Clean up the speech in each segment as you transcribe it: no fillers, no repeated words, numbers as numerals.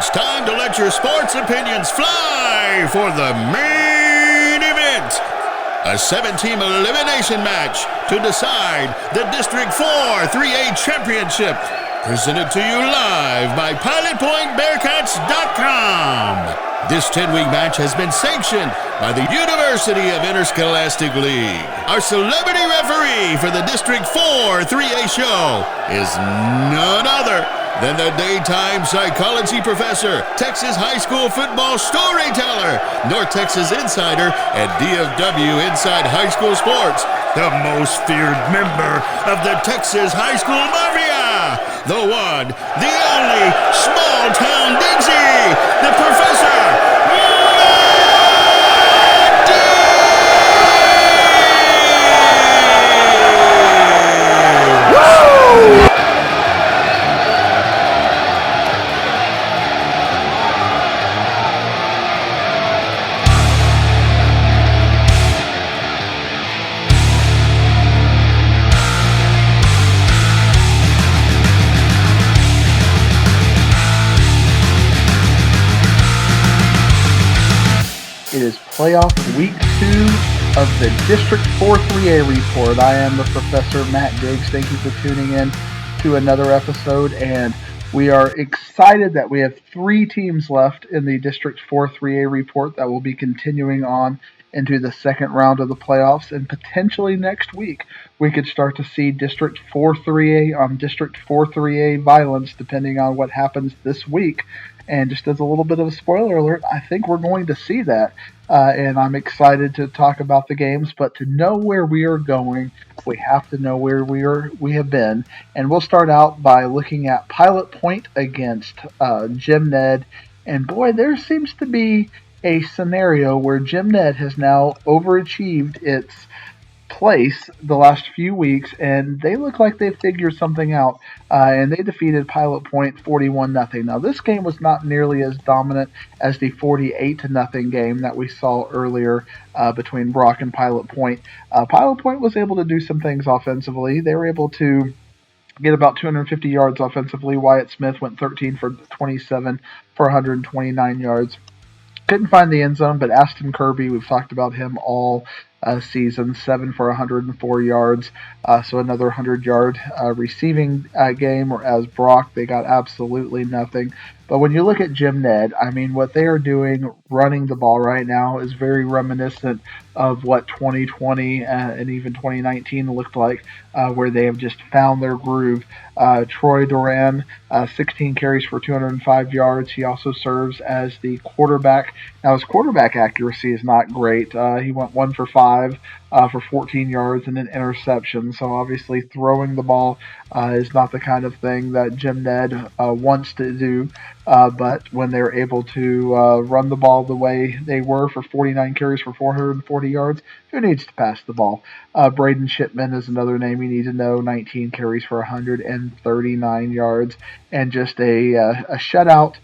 It's time to let your sports opinions fly for the main event. A 7-team elimination match to decide the District 4 3A Championship. Presented to you live by PilotPointBearcats.com. This 10-week match has been sanctioned by the University of Interscholastic League. Our celebrity referee for the District 4 3A show is none other than the daytime psychology professor, Texas high school football storyteller, North Texas insider, and DFW Inside High School Sports, the most feared member of the Texas high school mafia, the one, the only, small-town Dixie, the professor, Playoff Week 2 of the District 4 3A report. I am the Professor Matt Diggs. Thank you for tuning in to another episode, and we are excited that we have 3 teams left in the District 4 3A report that will be continuing on into the second round of the playoffs, and potentially next week we could start to see District 4 3A on District 4 3A violence depending on what happens this week. And just as a little bit of a spoiler alert, I think we're going to see that. And I'm excited to talk about the games, but to know where we are going, we have to know where we have been. And we'll start out by looking at Pilot Point against Jim Ned. And boy, there seems to be a scenario where Jim Ned has now overachieved its place the last few weeks, and they look like they figured something out, and they defeated Pilot Point 41-0. Now, this game was not nearly as dominant as the 48-0 game that we saw earlier between Brock and Pilot Point. Pilot Point was able to do some things offensively. They were able to get about 250 yards offensively. Wyatt Smith went 13 for 27 for 129 yards. Couldn't find the end zone, but Aston Kirby, we've talked about him all season, 7 for 104 yards, so another 100-yard receiving game, whereas Brock, they got absolutely nothing. But when you look at Jim Ned, I mean, what they are doing running the ball right now is very reminiscent of what 2020 and even 2019 looked like, where they have just found their groove. Troy Duran, 16 carries for 205 yards. He also serves as the quarterback. Now, his quarterback accuracy is not great. He went 1 for 5 for 14 yards and an interception. So obviously throwing the ball is not the kind of thing that Jim Ned wants to do. But when they're able to run the ball the way they were for 49 carries for 440 yards, who needs to pass the ball? Braden Shipman is another name you need to know, 19 carries for 139 yards, and just a shutout.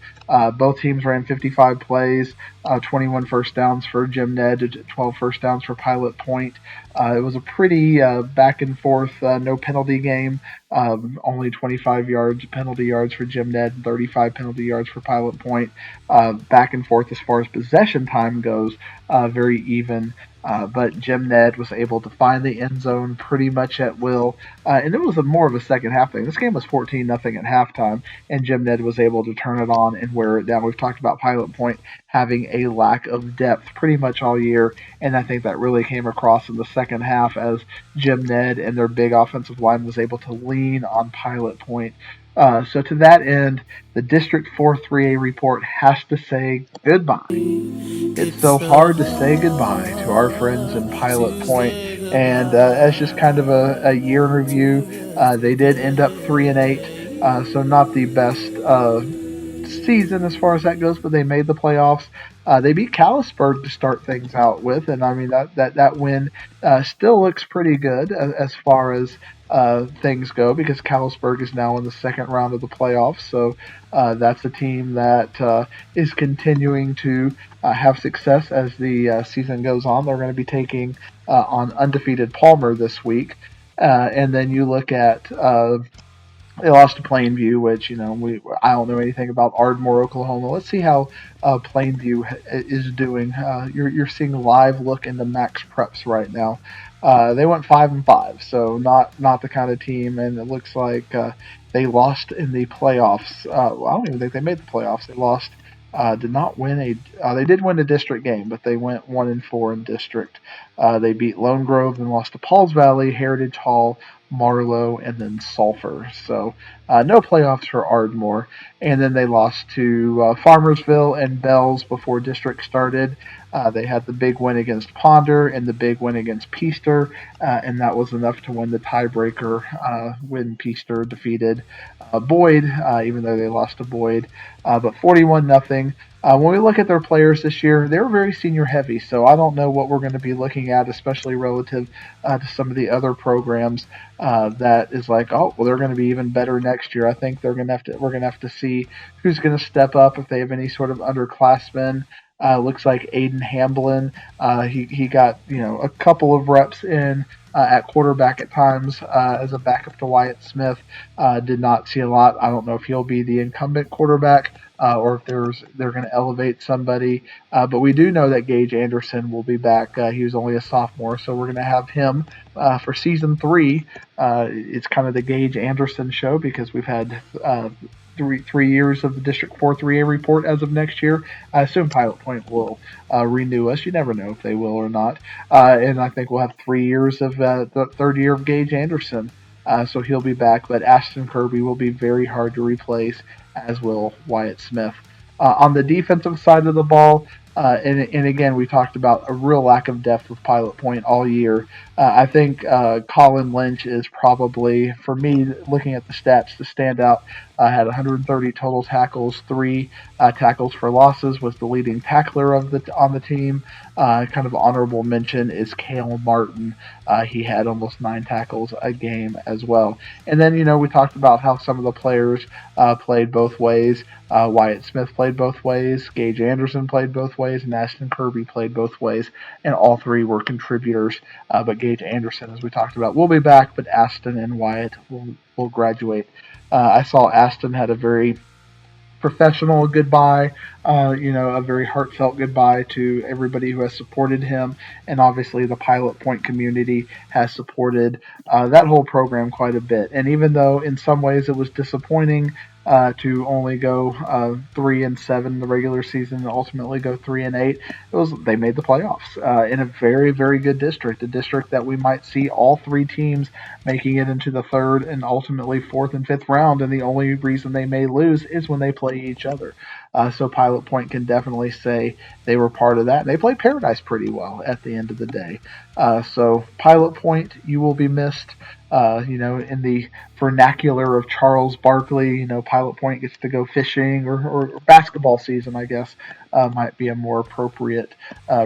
Both teams ran 55 plays, 21 first downs for Jim Ned, 12 first downs for Pilot Point. It was a pretty back and forth, no penalty game. Only 25 penalty yards for Jim Ned, 35 penalty yards for Pilot Point. Back and forth as far as possession time goes, very even. But Jim Ned was able to find the end zone pretty much at will. And it was more of a second half thing. This game was 14-0 at halftime, and Jim Ned was able to turn it on and wear it down. We've talked about Pilot Point having a lack of depth pretty much all year, and I think that really came across in the second half as Jim Ned and their big offensive line was able to lean on Pilot Point. So to that end, the District 4 3A report has to say goodbye. It's so hard to say goodbye to our friends in Pilot Point. And as just kind of a year in review, they did end up 3-8, so not the best season as far as that goes, but they made the playoffs. They beat Callisburg to start things out with, and I mean that win still looks pretty good as far as things go, because Callisburg is now in the second round of the playoffs. So that's a team that is continuing to have success as the season goes on. They're going to be taking on undefeated Palmer this week. And then you look at They lost to Plainview, which I don't know anything about Ardmore, Oklahoma. Let's see how Plainview is doing. You're seeing a live look into Max Preps right now. They went 5-5, so not the kind of team, and it looks like they lost in the playoffs. I don't even think they made the playoffs. They lost. Did not win they did win a district game, but they went 1-4 in district. They beat Lone Grove and lost to Pauls Valley, Heritage Hall, Marlowe, and then Sulphur. So no playoffs for Ardmore. And then they lost to Farmersville and Bells before district started. They had the big win against Ponder and the big win against Peaster, and that was enough to win the tiebreaker when Peaster defeated Boyd, even though they lost to Boyd. But 41-0. When we look at their players this year, they were very senior heavy, so I don't know what we're going to be looking at, especially relative to some of the other programs that is like, oh, well, they're going to be even better next year. I think we're going to have to see who's going to step up if they have any sort of underclassmen. Looks like Aiden Hamblin. He got a couple of reps in at quarterback at times as a backup to Wyatt Smith. Did not see a lot. I don't know if he'll be the incumbent quarterback. Or if they're going to elevate somebody. But we do know that Gage Anderson will be back. He was only a sophomore, so we're going to have him for season 3. It's kind of the Gage Anderson show because we've had 3 years of the District 4 3A report as of next year. I assume Pilot Point will renew us. You never know if they will or not. And I think we'll have 3 years of the third year of Gage Anderson. So he'll be back, but Ashton Kirby will be very hard to replace, as will Wyatt Smith. On the defensive side of the ball, and again, we talked about a real lack of depth with Pilot Point all year. I think Colin Lynch is probably, for me, looking at the stats, the standout. Had 130 total tackles, 3 tackles for losses, was the leading tackler on the team. Kind of honorable mention is Cale Martin. He had almost 9 tackles a game as well. And then, we talked about how some of the players played both ways. Wyatt Smith played both ways, Gage Anderson played both ways, and Ashton Kirby played both ways, and all 3 were contributors. But Gage Anderson, as we talked about, will be back, but Ashton and Wyatt will graduate. I saw Ashton had a very professional goodbye, a very heartfelt goodbye to everybody who has supported him, and obviously the Pilot Point community has supported that whole program quite a bit. And even though in some ways it was disappointing to only go 3-7 in the regular season and ultimately go 3-8, they made the playoffs in a very, very good district, a district that we might see all 3 teams making it into the third and ultimately fourth and fifth round, and the only reason they may lose is when they play each other. So Pilot Point can definitely say they were part of that. They played Paradise pretty well at the end of the day. So Pilot Point, you will be missed. In the vernacular of Charles Barkley, Pilot Point gets to go fishing or basketball season, I guess, might be a more appropriate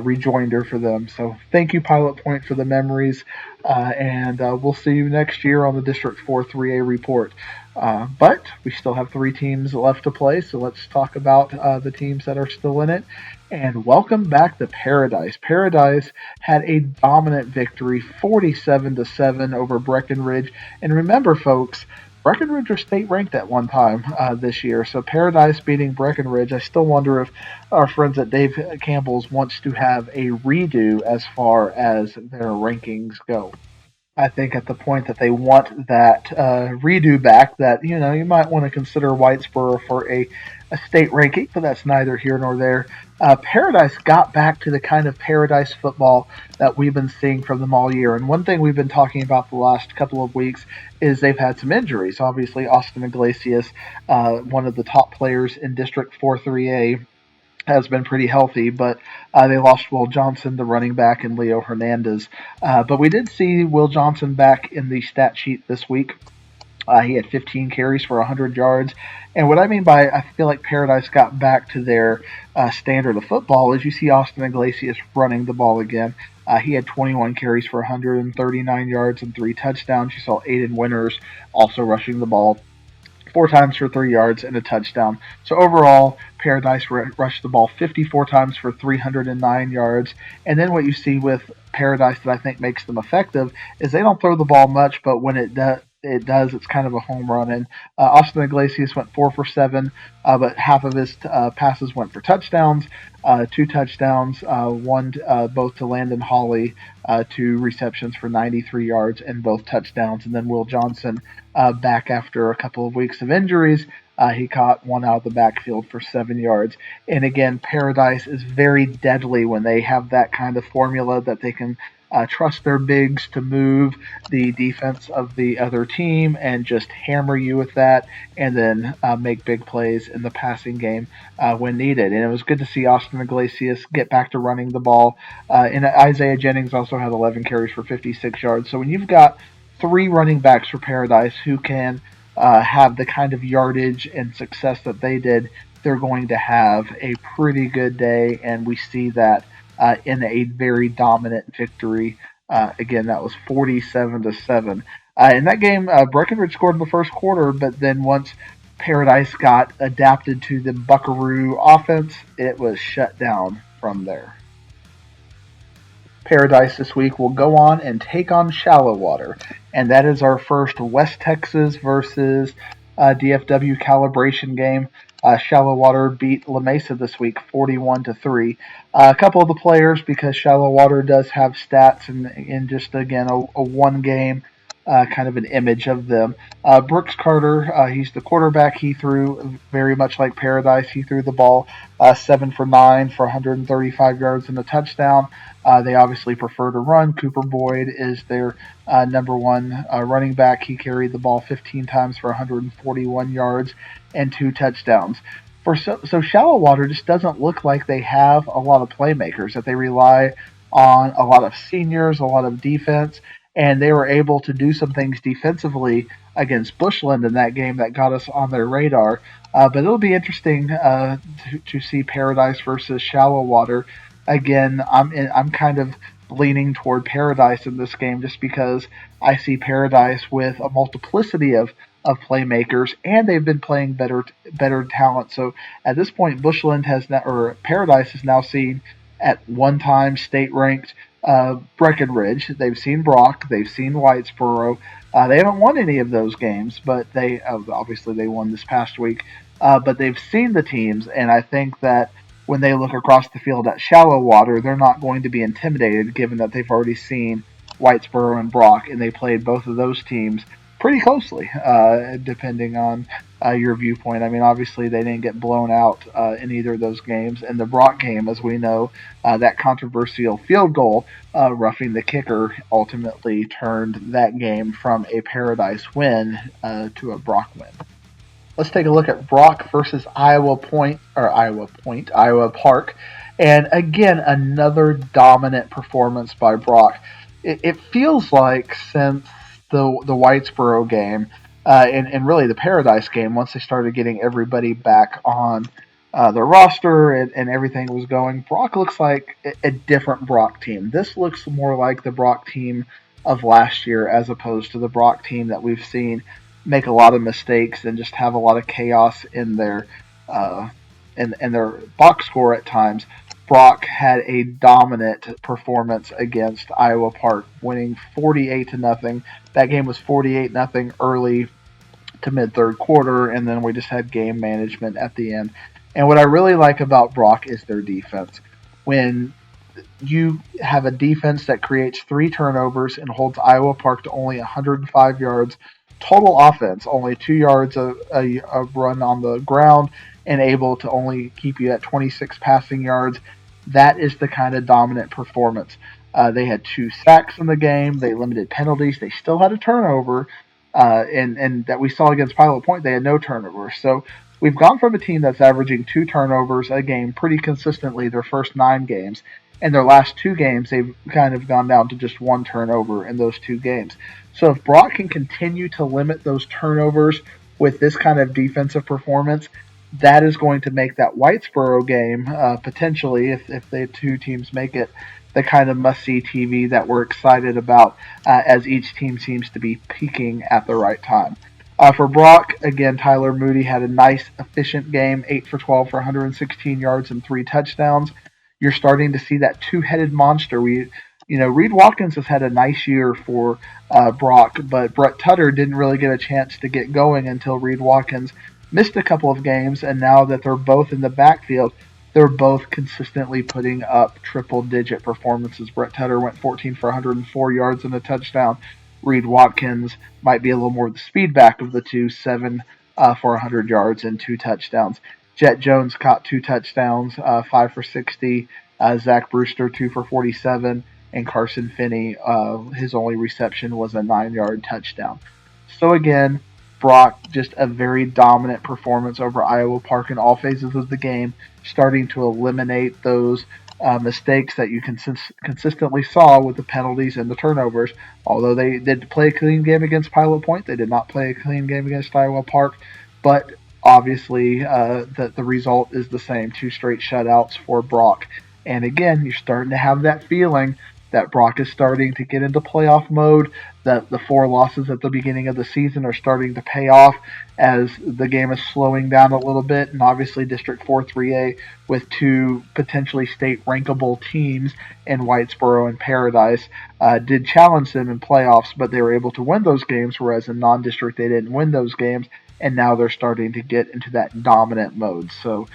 rejoinder for them. So thank you, Pilot Point, for the memories, and we'll see you next year on the District 4 3A report. But we still have 3 teams left to play, so let's talk about the teams that are still in it. And welcome back to Paradise. Paradise had a dominant victory, 47-7 over Breckenridge. And remember, folks, Breckenridge was state ranked at one time this year. So Paradise beating Breckenridge, I still wonder if our friends at Dave Campbell's wants to have a redo as far as their rankings go. I think at the point that they want that redo back, that you might want to consider Whitesboro for a state ranking, but that's neither here nor there. Paradise got back to the kind of Paradise football that we've been seeing from them all year. And one thing we've been talking about the last couple of weeks is they've had some injuries. Obviously, Austin Iglesias, one of the top players in District 4 3A, has been pretty healthy, but they lost Will Johnson, the running back, and Leo Hernandez. But we did see Will Johnson back in the stat sheet this week. He had 15 carries for 100 yards. And what I mean by I feel like Paradise got back to their standard of football is you see Austin Iglesias running the ball again. He had 21 carries for 139 yards and 3 touchdowns. You saw Aiden Winters also rushing the ball 4 times for 3 yards and a touchdown. So overall, Paradise rushed the ball 54 times for 309 yards. And then what you see with Paradise that I think makes them effective is they don't throw the ball much, but when it it does. It's kind of a home run. And Austin Iglesias went 4 for 7, but half of his passes went for touchdowns. 2 touchdowns, one both to Landon Hawley, 2 receptions for 93 yards and both touchdowns. And then Will Johnson, back after a couple of weeks of injuries, he caught one out of the backfield for 7 yards. And again, Paradise is very deadly when they have that kind of formula that they can trust their bigs to move the defense of the other team and just hammer you with that, and then make big plays in the passing game when needed. And it was good to see Austin Iglesias get back to running the ball. And Isaiah Jennings also had 11 carries for 56 yards. So when you've got 3 running backs for Paradise who can have the kind of yardage and success that they did, they're going to have a pretty good day, and we see that in a very dominant victory. Again, that was 47-7. In that game, Breckenridge scored in the first quarter, but then once Paradise got adapted to the Buckaroo offense, it was shut down from there. Paradise this week will go on and take on Shallow Water, and that is our first West Texas versus DFW calibration game. Shallow Water beat La Mesa this week 41-3. A couple of the players, because Shallow Water does have stats and just again a one game kind of an image of them. Brooks Carter, he's the quarterback. He threw very much like Paradise. He threw the ball 7 for 9 for 135 yards and a touchdown. They obviously prefer to run. Cooper Boyd is their number one running back. He carried the ball 15 times for 141 yards and 2 touchdowns. So Shallow Water just doesn't look like they have a lot of playmakers, that they rely on a lot of seniors, a lot of defense, and they were able to do some things defensively against Bushland in that game that got us on their radar. But it'll be interesting to see Paradise versus Shallow Water. Again, I'm kind of leaning toward Paradise in this game just because I see Paradise with a multiplicity of playmakers, and they've been playing better talent. So at this point, Bushland or Paradise has now seen at one time state ranked Breckenridge. They've seen Brock. They've seen Whitesboro. They haven't won any of those games, but they obviously they won this past week. But they've seen the teams, and I think that when they look across the field at Shallow Water, they're not going to be intimidated, given that they've already seen Whitesboro and Brock, and they played both of those teams pretty closely, depending on your viewpoint. I mean, obviously they didn't get blown out in either of those games. And the Brock game, as we know, that controversial field goal roughing the kicker ultimately turned that game from a Paradise win to a Brock win. Let's take a look at Brock versus Iowa Park. And again, another dominant performance by Brock. It feels like since the Whitesboro game and really the Paradise game, once they started getting everybody back on the roster and everything was going, Brock looks like a different Brock team. This looks more like the Brock team of last year as opposed to the Brock team that we've seen make a lot of mistakes and just have a lot of chaos in their box score at times. Brock had a dominant performance against Iowa Park, winning 48-0. That game was 48-0 early to mid-third quarter, and then we just had game management at the end. And what I really like about Brock is their defense. When you have a defense that creates 3 turnovers and holds Iowa Park to only 105 yards, total offense, only 2 yards a run on the ground, and able to only keep you at 26 passing yards, that is the kind of dominant performance. They had 2 sacks in the game. They limited penalties. They still had a turnover, and that we saw against Pilot Point, they had no turnovers. So we've gone from a team that's averaging 2 turnovers a game pretty consistently their first 9 games, and their last 2 games, they've kind of gone down to just 1 turnover in those 2 games. So if Brock can continue to limit those turnovers with this kind of defensive performance, that is going to make that Whitesboro game, potentially, if the 2 teams make it, the kind of must-see TV that we're excited about as each team seems to be peaking at the right time. For Brock, again, Tyler Moody had a nice, efficient game, 8 for 12 for 116 yards and 3 touchdowns. You're starting to see that 2-headed monster. Reed Watkins has had a nice year for Brock, but Brett Tutter didn't really get a chance to get going until Reed Watkins missed a couple of games, and now that they're both in the backfield, they're both consistently putting up triple-digit performances. Brett Tutter went 14 for 104 yards and a touchdown. Reed Watkins might be a little more the speed back of the two, 7 for 100 yards and 2 touchdowns. Jet Jones caught 2 touchdowns, 5 for 60. Zach Brewster 2 for 47, and Carson Finney, his only reception was a 9-yard touchdown. So again, Brock just a very dominant performance over Iowa Park in all phases of the game, starting to eliminate those mistakes that you consistently saw with the penalties and the turnovers. Although they did play a clean game against Pilot Point, they did not play a clean game against Iowa Park. But obviously, the result is the same: 2 straight shutouts for Brock. And again, you're starting to have that feeling that Brock is starting to get into playoff mode, that the 4 losses at the beginning of the season are starting to pay off as the game is slowing down a little bit. And obviously, District 4 3A with 2 potentially state rankable teams in Whitesboro and Paradise did challenge them in playoffs, but they were able to win those games, whereas in non-district they didn't win those games. And now they're starting to get into that dominant mode. So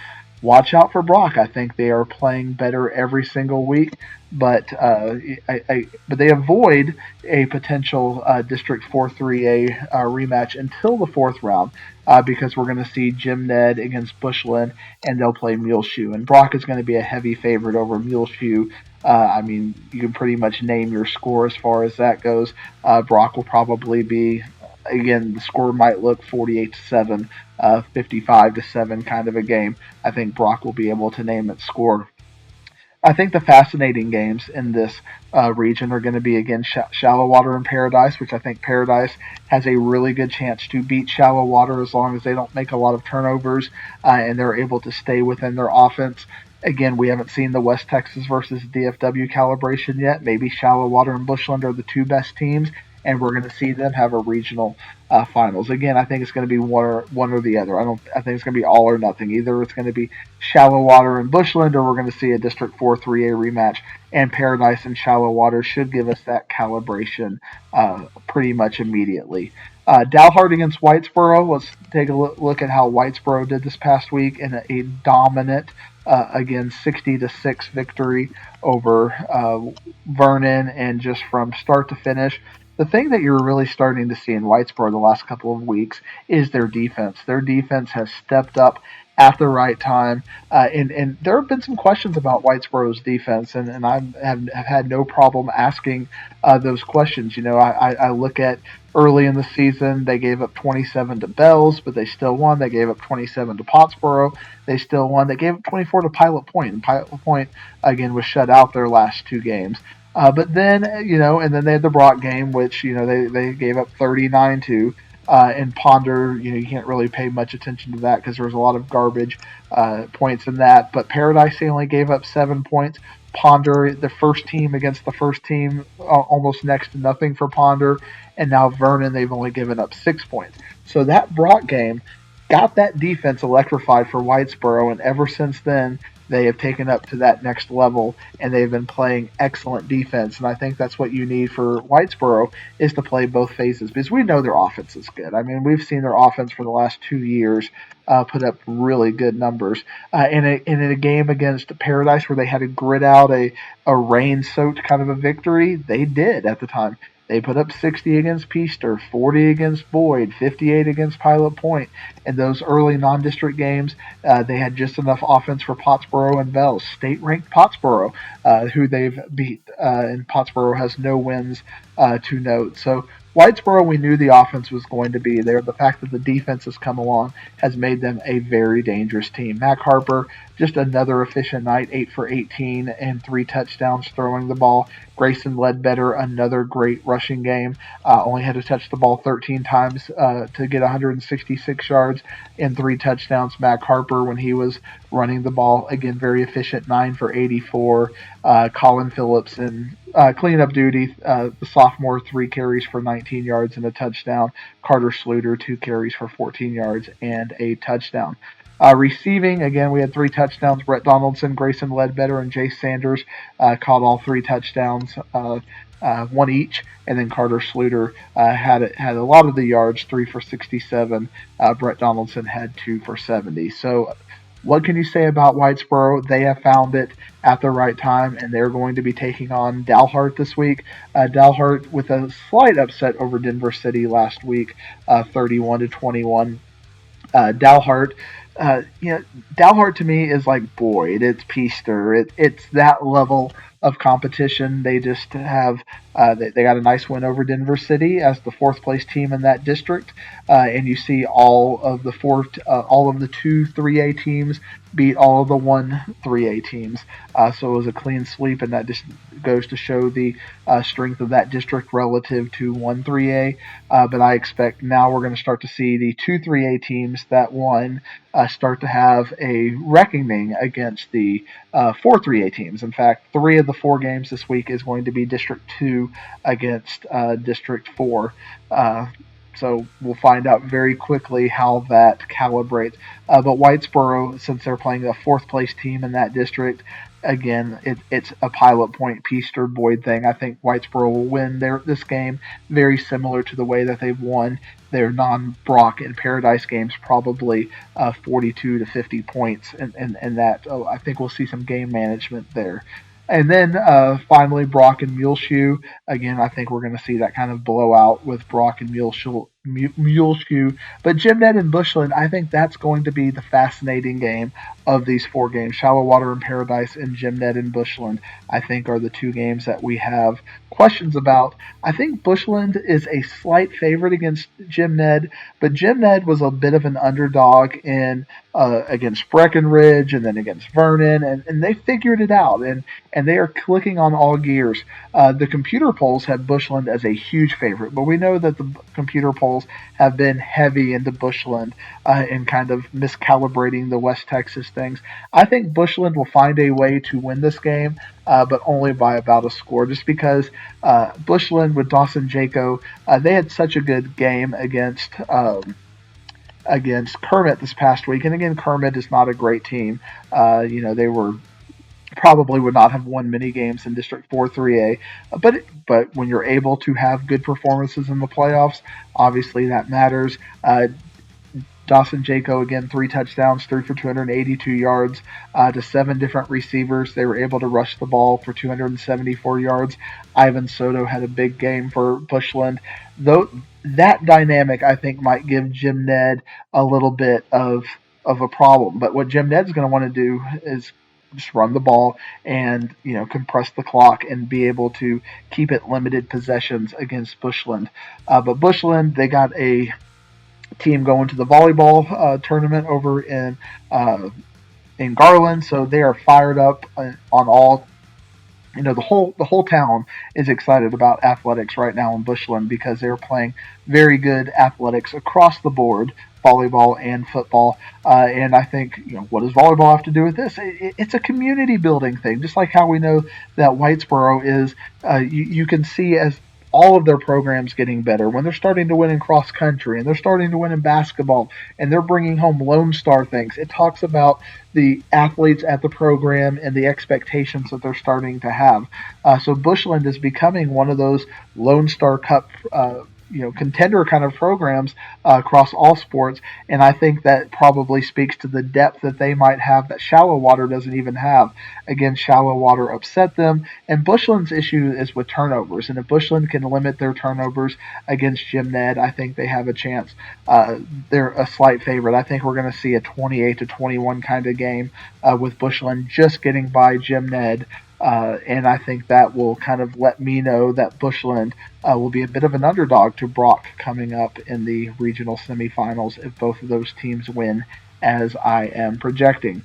watch out for Brock. I think they are playing better every single week, but but they avoid a potential District 4 3A rematch until the 4th round because we're going to see Jim Ned against Bushland, and they'll play Muleshoe. And Brock is going to be a heavy favorite over Muleshoe. I mean, you can pretty much name your score as far as that goes. Brock will probably be, again, the score might look 48-7, 55-7 kind of a game. I think Brock will be able to name its score. I think the fascinating games in this region are going to be, again, Shallow Water and Paradise, which I think Paradise has a really good chance to beat Shallow Water as long as they don't make a lot of turnovers and they're able to stay within their offense. Again, we haven't seen the West Texas versus DFW calibration yet. Maybe Shallow Water and Bushland are the 2 best teams, and we're going to see them have a regional finals. Again, I think it's going to be one or the other. I think it's going to be all or nothing. Either it's going to be Shallow Water and Bushland, or we're going to see a District 4 3A rematch. And Paradise and Shallow Water should give us that calibration pretty much immediately. Dalhart against Whitesboro. Let's take a look at how Whitesboro did this past week in a dominant, again, 60-6 victory over Vernon, and just from start to finish. The thing that you're really starting to see in Whitesboro the last couple of weeks is their defense. Their defense has stepped up at the right time, and there have been some questions about Whitesboro's defense, and I have had no problem asking those questions. I look at early in the season, they gave up 27 to Bells, but they still won. They gave up 27 to Pottsboro. They still won. They gave up 24 to Pilot Point, and Pilot Point, again, was shut out their last 2 games. But then, and then they had the Brock game, which, they gave up 39 to. And Ponder, you can't really pay much attention to that because there was a lot of garbage points in that. But Paradise, they only gave up 7 points. Ponder, the first team against the first team, almost next to nothing for Ponder. And now Vernon, they've only given up 6 points. So that Brock game got that defense electrified for Whitesboro, and ever since then, they have taken up to that next level, and they've been playing excellent defense. And I think that's what you need for Whitesboro, is to play both phases, because we know their offense is good. I mean, we've seen their offense for the last 2 years put up really good numbers. In a game against Paradise where they had to grit out a rain-soaked kind of a victory, they did at the time. They put up 60 against Peaster, 40 against Boyd, 58 against Pilot Point. In those early non-district games, they had just enough offense for Pottsboro and Bells. State-ranked Pottsboro, who they've beat, and Pottsboro has no wins to note. So Whitesboro, we knew the offense was going to be there. The fact that the defense has come along has made them a very dangerous team. Mac Harper, just another efficient night, 8 for 18 and 3 touchdowns throwing the ball. Grayson Ledbetter, another great rushing game. Only had to touch the ball 13 times to get 166 yards and 3 touchdowns. Mac Harper, when he was running the ball, again, very efficient, 9 for 84. Colin Phillips in cleanup duty, the sophomore, 3 carries for 19 yards and a touchdown. Carter Sluter, 2 carries for 14 yards and a touchdown. Receiving, again, we had 3 touchdowns. Brett Donaldson, Grayson Ledbetter, and Jay Sanders caught all 3 touchdowns. One each, and then Carter Sluter had a lot of the yards, 3 for 67. Brett Donaldson had 2 for 70. So, what can you say about Whitesboro? They have found it at the right time, and they're going to be taking on Dalhart this week. Dalhart with a slight upset over Denver City last week, 31-21. Dalhart. Dalhart to me is like Boyd. It's Peaster. It's that level of competition. They just have they got a nice win over Denver City as the 4th place team in that district, and you see all of the 2 3A teams beat all of the 1 3A teams. So it was a clean sweep, and that just goes to show the strength of that district relative to 1 3A. But I expect now we're going to start to see the 2 3A teams that won start to have a reckoning against the 4 3A teams. In fact, 3 of the 4 games this week is going to be District 2 against District 4. So we'll find out very quickly how that calibrates. But Whitesboro, since they're playing a 4th place team in that district, again, it's a pilot point Peaster Boyd thing. I think Whitesboro will win this game very similar to the way that they've won their non-Brock and Paradise games, probably 42 to 50 points, and that I think we'll see some game management there. And then finally, Brock and Muleshoe. Again, I think we're going to see that kind of blowout with Brock and Muleshoe. But Gymnett and Bushland, I think that's going to be the fascinating game of these 4 games. Shallow Water and Paradise and Gymnett and Bushland, I think, are the 2 games that we have questions about. I think Bushland is a slight favorite against Gymnett, but Gymnett was a bit of an underdog in against Breckenridge and then against Vernon, and they figured it out, and they are clicking on all gears. The computer polls had Bushland as a huge favorite, but we know that the computer polls have been heavy into Bushland in kind of miscalibrating the West Texas things. I think Bushland will find a way to win this game, but only by about a score, just because Bushland with Dawson Jaco, they had such a good game against Kermit this past week. And again, Kermit is not a great team. They probably would not have won many games in District 4 3A. But when you're able to have good performances in the playoffs, obviously that matters. Dawson Jaco, again, 3 touchdowns, 3 for 282 yards to 7 different receivers. They were able to rush the ball for 274 yards. Ivan Soto had a big game for Bushland. Though that dynamic, I think, might give Jim Ned a little bit of a problem. But what Jim Ned's going to want to do is just run the ball and compress the clock and be able to keep it limited possessions against Bushland. But Bushland, they got a team going to the volleyball tournament over in Garland, so they are fired up on all. The whole town is excited about athletics right now in Bushland because they're playing very good athletics across the board, volleyball and football. And I think, what does volleyball have to do with this? It's a community building thing, just like how we know that Whitesboro is. You can see as all of their programs getting better, when they're starting to win in cross country and they're starting to win in basketball and they're bringing home Lone Star things. It talks about the athletes at the program and the expectations that they're starting to have. So Bushland is becoming one of those Lone Star Cup contender kind of programs across all sports, and I think that probably speaks to the depth that they might have that Shallow Water doesn't even have. Again, Shallow Water upset them, and Bushland's issue is with turnovers, and if Bushland can limit their turnovers against Jim Ned, I think they have a chance. They're a slight favorite. I think we're going to see a 28-21 kind of game with Bushland just getting by Jim Ned. And I think that will kind of let me know that Bushland will be a bit of an underdog to Brock coming up in the regional semifinals if both of those teams win, as I am projecting.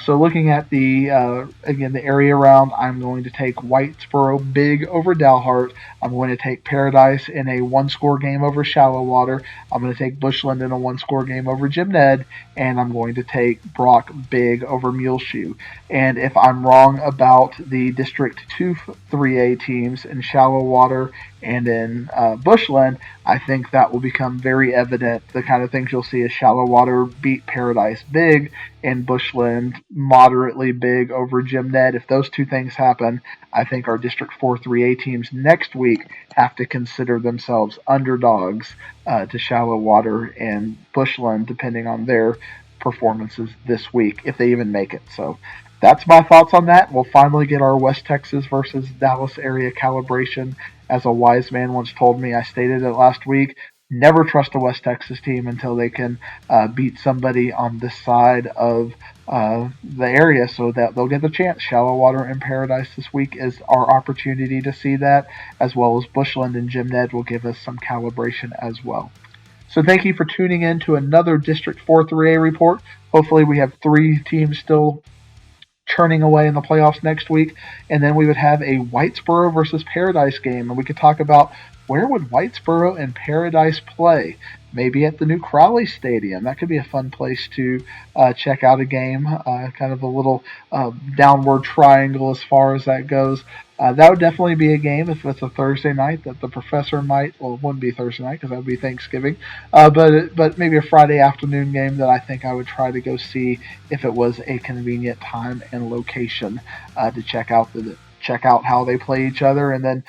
So looking at again the area around, I'm going to take Whitesboro big over Dalhart. I'm going to take Paradise in a one-score game over Shallow Water. I'm going to take Bushland in a one-score game over Jim Ned, and I'm going to take Brock big over Muleshoe. And if I'm wrong about the District 2 3A teams in Shallow Water and in Bushland, I think that will become very evident. The kind of things you'll see is Shallow Water beat Paradise big and Bushland moderately big over Jim Ned. If those two things happen, I think our District 4 3A teams next week have to consider themselves underdogs to Shallow Water and Bushland, depending on their performances this week, if they even make it. So that's my thoughts on that. We'll finally get our West Texas versus Dallas area calibration. As a wise man once told me, I stated it last week, never trust a West Texas team until they can beat somebody on this side of the area, so that they'll get the chance. Shallow Water and Paradise this week is our opportunity to see that, as well as Bushland and Jim Ned will give us some calibration as well. So thank you for tuning in to another District 4 3A report. Hopefully we have 3 teams still churning away in the playoffs next week, and then we would have a Whitesboro versus Paradise game, and we could talk about where would Whitesboro and Paradise play. Maybe at the new Crowley Stadium. That could be a fun place to check out a game, kind of a little downward triangle as far as that goes. That would definitely be a game if it's a Thursday night that the professor might, well, it wouldn't be Thursday night because that would be Thanksgiving, but maybe a Friday afternoon game that I think I would try to go see if it was a convenient time and location to check out how they play each other. And then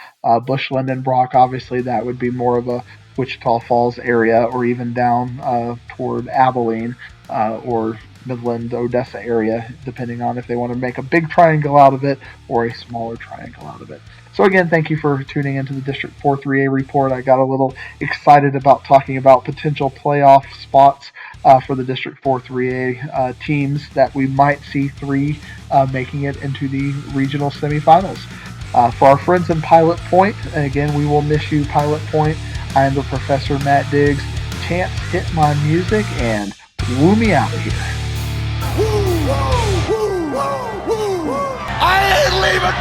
Bushland and Brock, obviously that would be more of a Wichita Falls area, or even down toward Abilene or Midland, Odessa area, depending on if they want to make a big triangle out of it or a smaller triangle out of it. So again, thank you for tuning into the District 4 3A report. I got a little excited about talking about potential playoff spots for the District 4 3A teams that we might see 3 making it into the regional semifinals. For our friends in Pilot Point, again, we will miss you, Pilot Point. I am the Professor Matt Diggs. Chance, hit my music and woo me out of here. I ain't leaving.